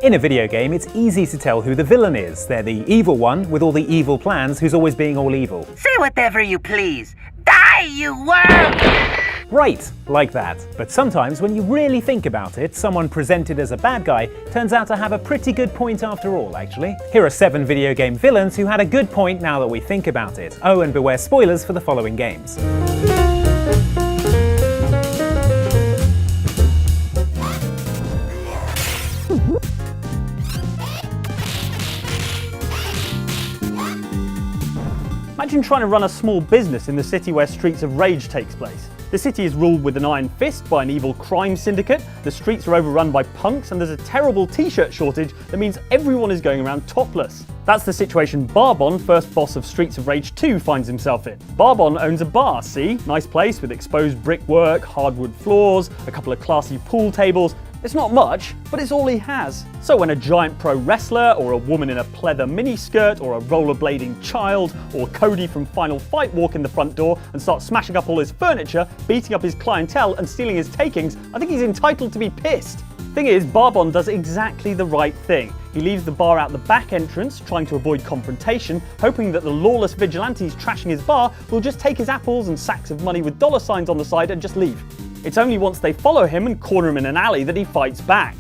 In a video game, it's easy to tell who the villain is. They're the evil one with all the evil plans who's always being all evil. Say whatever you please. Die, you worm! Right, like that. But sometimes when you really think about it, someone presented as a bad guy turns out to have a pretty good point after all, actually. Here are 7 video game villains who had a good point now that we think about it. Oh, and beware spoilers for the following games. Imagine trying to run a small business in the city where Streets of Rage takes place. The city is ruled with an iron fist by an evil crime syndicate, the streets are overrun by punks, and there's a terrible t-shirt shortage that means everyone is going around topless. That's the situation Barbon, first boss of Streets of Rage 2, finds himself in. Barbon owns a bar, see? Nice place with exposed brickwork, hardwood floors, a couple of classy pool tables. It's not much, but it's all he has. So when a giant pro wrestler, or a woman in a pleather miniskirt, or a rollerblading child, or Cody from Final Fight walk in the front door and start smashing up all his furniture, beating up his clientele and stealing his takings, I think he's entitled to be pissed. Thing is, Barbon does exactly the right thing. He leaves the bar out the back entrance, trying to avoid confrontation, hoping that the lawless vigilantes trashing his bar will just take his apples and sacks of money with dollar signs on the side and just leave. It's only once they follow him and corner him in an alley that he fights back.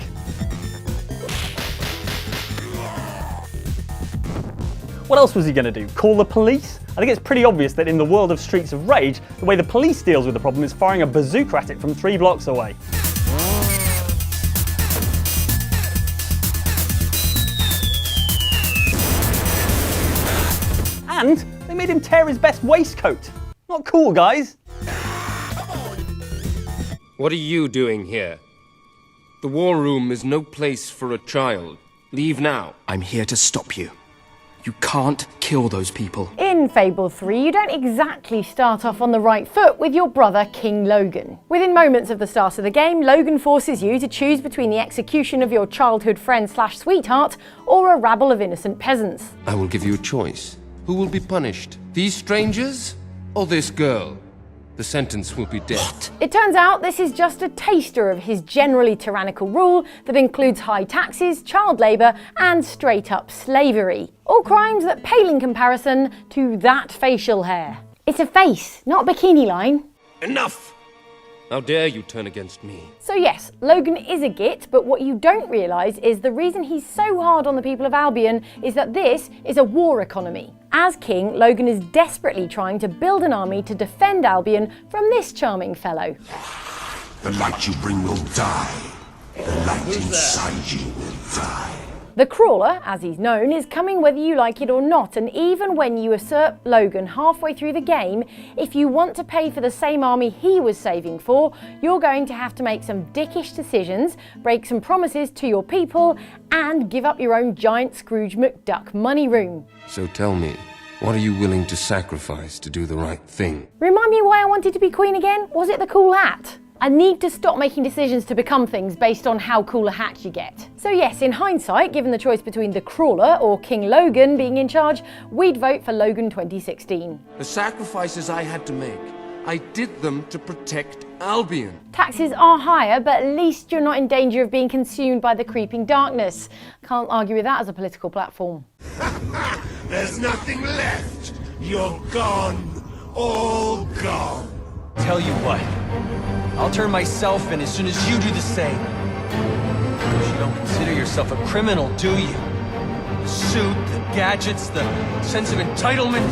What else was he going to do? Call the police? I think it's pretty obvious that in the world of Streets of Rage, the way the police deals with the problem is firing a bazooka at it from 3 blocks away. And they made him tear his best waistcoat. Not cool, guys. What are you doing here? The war room is no place for a child. Leave now. I'm here to stop you. You can't kill those people. In Fable 3, you don't exactly start off on the right foot with your brother King Logan. Within moments of the start of the game, Logan forces you to choose between the execution of your childhood friend/sweetheart or a rabble of innocent peasants. I will give you a choice. Who will be punished? These strangers or this girl? The sentence will be death. It turns out this is just a taster of his generally tyrannical rule that includes high taxes, child labour and straight up slavery. All crimes that pale in comparison to that facial hair. It's a face, not a bikini line. Enough! How dare you turn against me? So yes, Logan is a git, but what you don't realise is the reason he's so hard on the people of Albion is that this is a war economy. As king, Logan is desperately trying to build an army to defend Albion from this charming fellow. The light you bring will die. The light inside you will die. The Crawler, as he's known, is coming whether you like it or not, and even when you usurp Logan halfway through the game, if you want to pay for the same army he was saving for, you're going to have to make some dickish decisions, break some promises to your people, and give up your own giant Scrooge McDuck money room. So tell me, what are you willing to sacrifice to do the right thing? Remind me why I wanted to be queen again? Was it the cool hat? I need to stop making decisions to become things based on how cool a hat you get. So yes, in hindsight, given the choice between the Crawler or King Logan being in charge, we'd vote for Logan 2016. The sacrifices I had to make, I did them to protect Albion. Taxes are higher, but at least you're not in danger of being consumed by the creeping darkness. Can't argue with that as a political platform. There's nothing left. You're gone. All gone. Tell you what, I'll turn myself in as soon as you do the same. Because you don't consider yourself a criminal, do you? The suit, the gadgets, the sense of entitlement.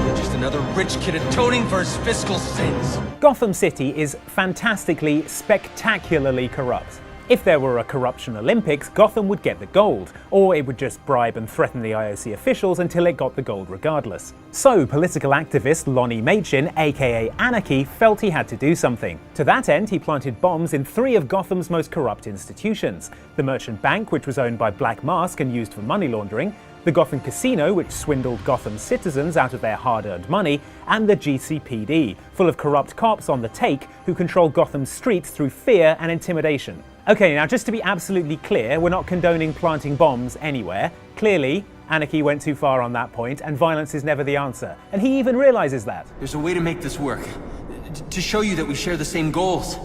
You're just another rich kid atoning for his fiscal sins. Gotham City is fantastically, spectacularly corrupt. If there were a corruption Olympics, Gotham would get the gold, or it would just bribe and threaten the IOC officials until it got the gold regardless. So political activist Lonnie Machin, aka Anarchy, felt he had to do something. To that end, he planted bombs in 3 of Gotham's most corrupt institutions: the Merchant Bank, which was owned by Black Mask and used for money laundering, the Gotham Casino, which swindled Gotham's citizens out of their hard-earned money, and the GCPD, full of corrupt cops on the take who control Gotham's streets through fear and intimidation. Okay, now just to be absolutely clear, we're not condoning planting bombs anywhere. Clearly, Anarchy went too far on that point, and violence is never the answer. And he even realizes that. There's a way to make this work. To show you that we share the same goals.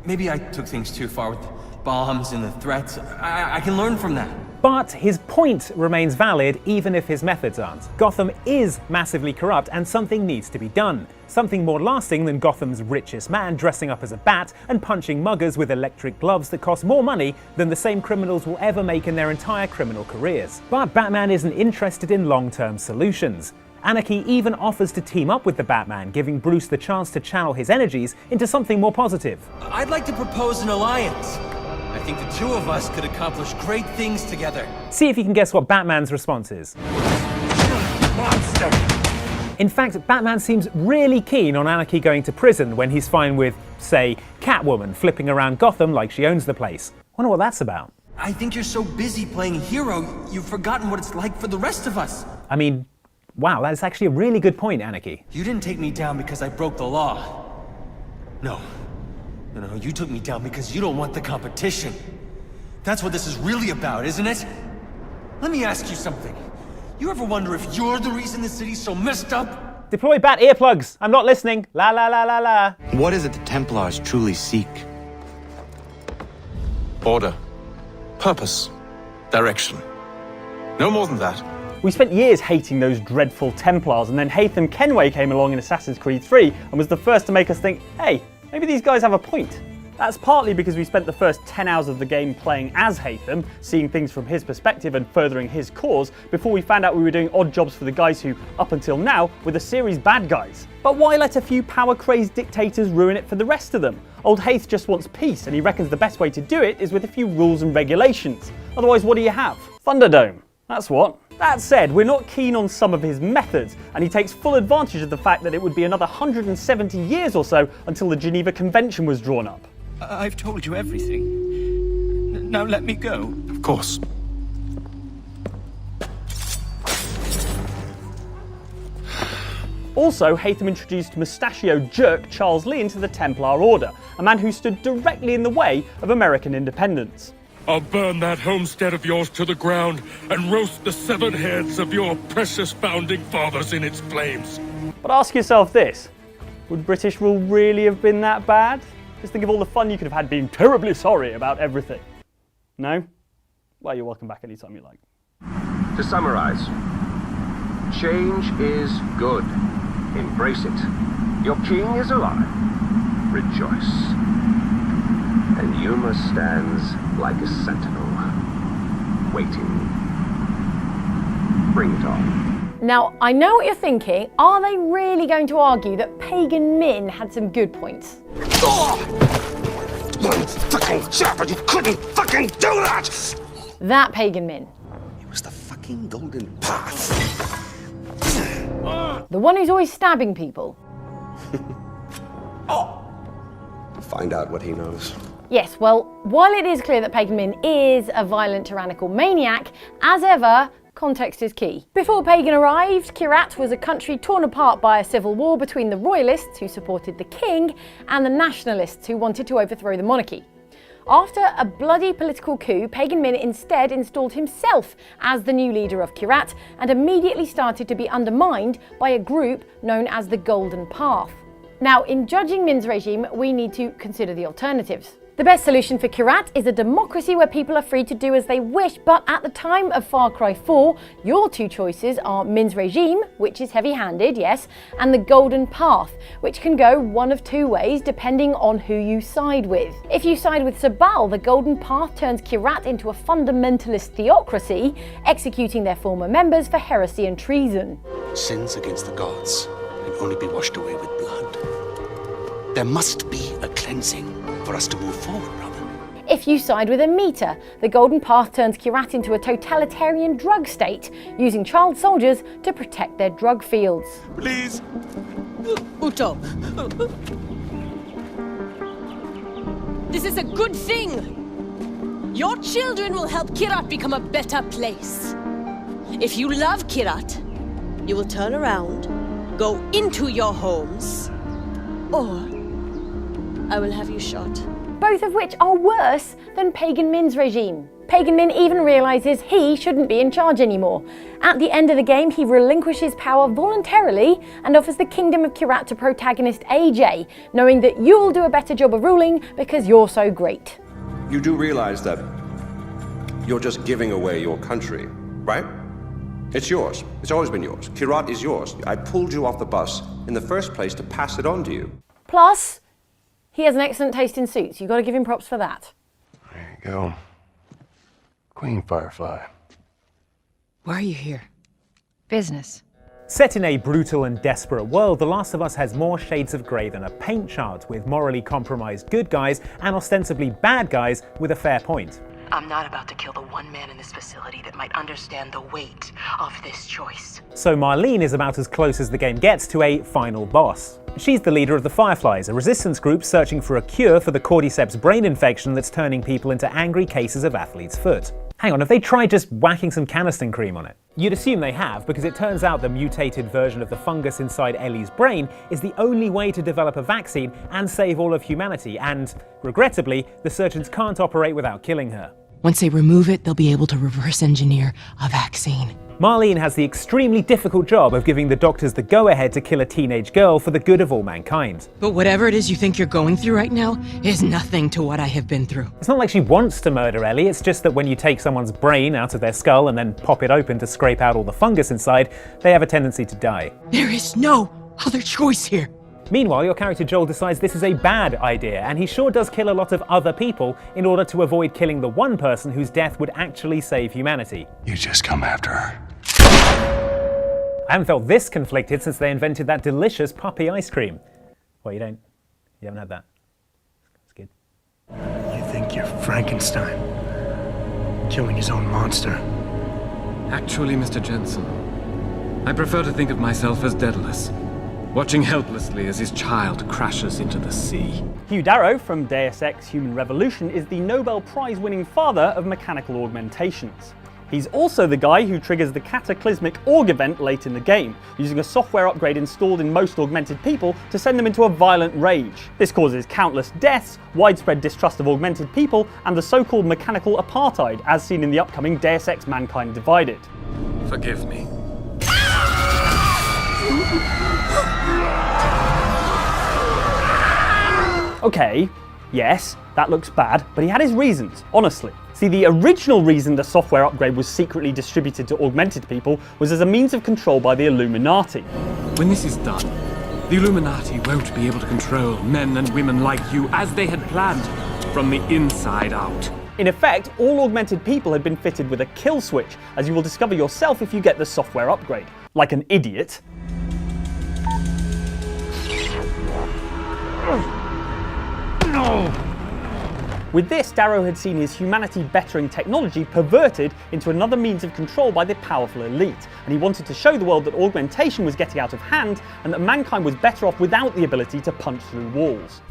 Maybe I took things too far with bombs and the threats. I can learn from that. But his point remains valid even if his methods aren't. Gotham is massively corrupt and something needs to be done. Something more lasting than Gotham's richest man dressing up as a bat and punching muggers with electric gloves that cost more money than the same criminals will ever make in their entire criminal careers. But Batman isn't interested in long-term solutions. Anarchy even offers to team up with the Batman, giving Bruce the chance to channel his energies into something more positive. I'd like to propose an alliance. I think the two of us could accomplish great things together. See if you can guess what Batman's response is. Monster! In fact, Batman seems really keen on Anarchy going to prison when he's fine with, say, Catwoman flipping around Gotham like she owns the place. Wonder what that's about. I think you're so busy playing hero, you've forgotten what it's like for the rest of us. I mean, wow, that's actually a really good point, Anarchy. You didn't take me down because I broke the law. No, you took me down because you don't want the competition. That's what this is really about, isn't it? Let me ask you something. You ever wonder if you're the reason the city's so messed up? Deploy bat earplugs. I'm not listening. La la la la la. What is it the Templars truly seek? Order. Purpose. Direction. No more than that. We spent years hating those dreadful Templars, and then Haytham Kenway came along in Assassin's Creed 3 and was the first to make us think, hey, maybe these guys have a point. That's partly because we spent the first 10 hours of the game playing as Haytham, seeing things from his perspective and furthering his cause, before we found out we were doing odd jobs for the guys who, up until now, were the series' bad guys. But why let a few power-crazed dictators ruin it for the rest of them? Old Hayth just wants peace, and he reckons the best way to do it is with a few rules and regulations. Otherwise, what do you have? Thunderdome. That's what. That said, we're not keen on some of his methods, and he takes full advantage of the fact that it would be another 170 years or so until the Geneva Convention was drawn up. I've told you everything. Now let me go. Of course. Also, Haytham introduced mustachio jerk Charles Lee into the Templar Order, a man who stood directly in the way of American independence. I'll burn that homestead of yours to the ground and roast the severed heads of your precious founding fathers in its flames. But ask yourself this, would British rule really have been that bad? Just think of all the fun you could have had being terribly sorry about everything. No? Well, you're welcome back anytime you like. To summarize, change is good. Embrace it. Your king is alive. Rejoice. And Yuma stands like a sentinel, waiting. Bring it on. Now, I know what you're thinking. Are they really going to argue that Pagan Min had some good points? One fucking job, but you couldn't fucking do that! That Pagan Min. It was the fucking golden path. The one who's always stabbing people. Find out what he knows. Yes, well, while it is clear that Pagan Min is a violent, tyrannical maniac, as ever, context is key. Before Pagan arrived, Kyrat was a country torn apart by a civil war between the royalists, who supported the king, and the nationalists, who wanted to overthrow the monarchy. After a bloody political coup, Pagan Min instead installed himself as the new leader of Kyrat and immediately started to be undermined by a group known as the Golden Path. Now, in judging Min's regime, we need to consider the alternatives. The best solution for Kyrat is a democracy where people are free to do as they wish, but at the time of Far Cry 4, your two choices are Min's regime, which is heavy-handed, yes, and the Golden Path, which can go one of two ways depending on who you side with. If you side with Sabal, the Golden Path turns Kyrat into a fundamentalist theocracy, executing their former members for heresy and treason. Sins against the gods can only be washed away with blood. There must be a cleansing for us to move forward, brother. If you side with Amita, the Golden Path turns Kyrat into a totalitarian drug state, using child soldiers to protect their drug fields. Please. Uto. This is a good thing. Your children will help Kyrat become a better place. If you love Kyrat, you will turn around, go into your homes, or I will have you shot. Both of which are worse than Pagan Min's regime. Pagan Min even realises he shouldn't be in charge anymore. At the end of the game, he relinquishes power voluntarily and offers the kingdom of Kyrat to protagonist AJ, knowing that you'll do a better job of ruling because you're so great. You do realize that you're just giving away your country, right? It's yours. It's always been yours. Kyrat is yours. I pulled you off the bus in the first place to pass it on to you. Plus, he has an excellent taste in suits. You've got to give him props for that. There you go. Queen Firefly. Why are you here? Business. Set in a brutal and desperate world, The Last of Us has more shades of grey than a paint chart, with morally compromised good guys and ostensibly bad guys with a fair point. I'm not about to kill the one man in this facility that might understand the weight of this choice. So Marlene is about as close as the game gets to a final boss. She's the leader of the Fireflies, a resistance group searching for a cure for the Cordyceps brain infection that's turning people into angry cases of athlete's foot. Hang on, have they tried just whacking some Canesten cream on it? You'd assume they have, because it turns out the mutated version of the fungus inside Ellie's brain is the only way to develop a vaccine and save all of humanity, and, regrettably, the surgeons can't operate without killing her. Once they remove it, they'll be able to reverse engineer a vaccine. Marlene has the extremely difficult job of giving the doctors the go-ahead to kill a teenage girl for the good of all mankind. But whatever it is you think you're going through right now is nothing to what I have been through. It's not like she wants to murder Ellie, it's just that when you take someone's brain out of their skull and then pop it open to scrape out all the fungus inside, they have a tendency to die. There is no other choice here. Meanwhile, your character Joel decides this is a bad idea, and he sure does kill a lot of other people in order to avoid killing the one person whose death would actually save humanity. You just come after her. I haven't felt this conflicted since they invented that delicious puppy ice cream. Well, you haven't had that. It's good. You think you're Frankenstein, killing his own monster. Actually, Mr. Jensen, I prefer to think of myself as Daedalus, watching helplessly as his child crashes into the sea. Hugh Darrow from Deus Ex Human Revolution is the Nobel Prize-winning father of mechanical augmentations. He's also the guy who triggers the cataclysmic Aug event late in the game, using a software upgrade installed in most augmented people to send them into a violent rage. This causes countless deaths, widespread distrust of augmented people, and the so-called mechanical apartheid, as seen in the upcoming Deus Ex Mankind Divided. Forgive me. Okay, yes, that looks bad, but he had his reasons, honestly. See, the original reason the software upgrade was secretly distributed to augmented people was as a means of control by the Illuminati. When this is done, the Illuminati won't be able to control men and women like you as they had planned, from the inside out. In effect, all augmented people had been fitted with a kill switch, as you will discover yourself if you get the software upgrade. Like an idiot. With this, Darrow had seen his humanity-bettering technology perverted into another means of control by the powerful elite, and he wanted to show the world that augmentation was getting out of hand and that mankind was better off without the ability to punch through walls.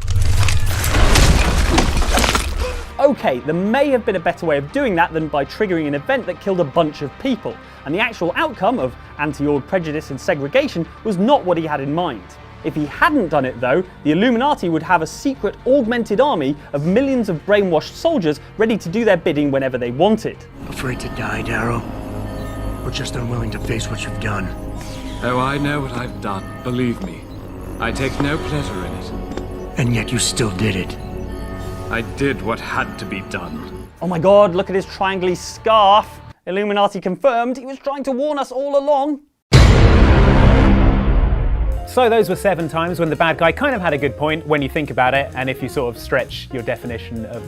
Okay, there may have been a better way of doing that than by triggering an event that killed a bunch of people, and the actual outcome of anti-Aug prejudice and segregation was not what he had in mind. If he hadn't done it though, the Illuminati would have a secret augmented army of millions of brainwashed soldiers ready to do their bidding whenever they wanted. Afraid to die, Darrow? Or just unwilling to face what you've done? Oh, I know what I've done, believe me. I take no pleasure in it. And yet you still did it. I did what had to be done. Oh my god, look at his triangle scarf! Illuminati confirmed, he was trying to warn us all along. So those were 7 times when the bad guy kind of had a good point when you think about it, and if you sort of stretch your definition of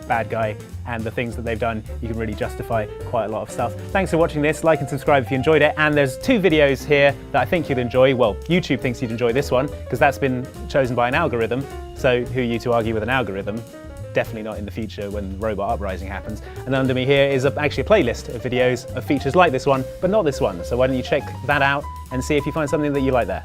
bad guy and the things that they've done, you can really justify quite a lot of stuff. Thanks for watching this, like and subscribe if you enjoyed it, and there's 2 videos here that I think you'd enjoy. Well, YouTube thinks you'd enjoy this one, because that's been chosen by an algorithm, so who are you to argue with an algorithm? Definitely not in the future when Robot Uprising happens. And under me here is actually a playlist of videos of features like this one, but not this one, so why don't you check that out and see if you find something that you like there.